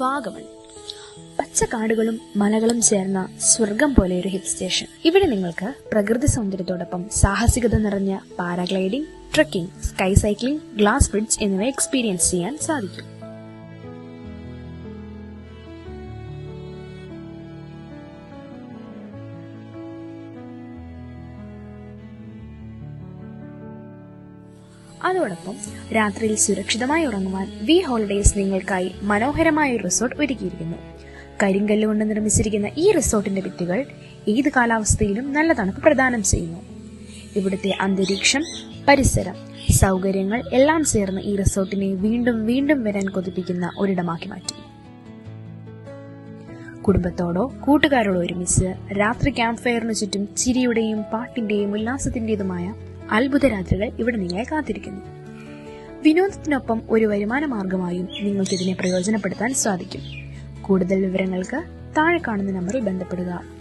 വാഗമൺ. പച്ചക്കാടുകളും മലകളും ചേർന്ന സ്വർഗം പോലെ ഒരു ഹിൽ സ്റ്റേഷൻ. ഇവിടെ നിങ്ങൾക്ക് പ്രകൃതി സൗന്ദര്യത്തോടൊപ്പം സാഹസികത നിറഞ്ഞ paragliding, trekking, sky cycling, glass bridge എന്നിവ എക്സ്പീരിയൻസ് ചെയ്യാൻ സാധിക്കും. അതോടൊപ്പം രാത്രിയിൽ സുരക്ഷിതമായി ഉറങ്ങുവാൻ വി ഹോളിഡേയ്സ് നിങ്ങൾക്കായി മനോഹരമായ ഒരു റിസോർട്ട് ഒരുക്കിയിരിക്കുന്നു. കരിങ്കല്ല് കൊണ്ട് നിർമ്മിച്ചിരിക്കുന്ന ഈ റിസോർട്ടിന്റെ ഭിത്തികൾ ഏത് കാലാവസ്ഥയിലും നല്ല തണുപ്പ് പ്രദാനം ചെയ്യുന്നു. ഇവിടുത്തെ അന്തരീക്ഷം, പരിസരം, സൗകര്യങ്ങൾ എല്ലാം ചേർന്ന് ഈ റിസോർട്ടിനെ വീണ്ടും വീണ്ടും വരാൻ കൊതിപ്പിക്കുന്ന ഒരിടമാക്കി മാറ്റും. കുടുംബത്തോടോ കൂട്ടുകാരോടോ ഒരുമിച്ച് രാത്രി ക്യാമ്പ് ഫയറിനു ചുറ്റും ചിരിയുടെയും പാട്ടിന്റെയും ഉല്ലാസത്തിന്റേതുമായ അത്ഭുത രാത്രികൾ ഇവിടെ നിങ്ങളെ കാത്തിരിക്കുന്നു. വിനോദത്തിനൊപ്പം ഒരു വരുമാന മാർഗമായും നിങ്ങൾക്ക് ഇതിനെ പ്രയോജനപ്പെടുത്താൻ സാധിക്കും. കൂടുതൽ വിവരങ്ങൾക്ക് താഴെ കാണുന്ന നമ്പറിൽ ബന്ധപ്പെടുക.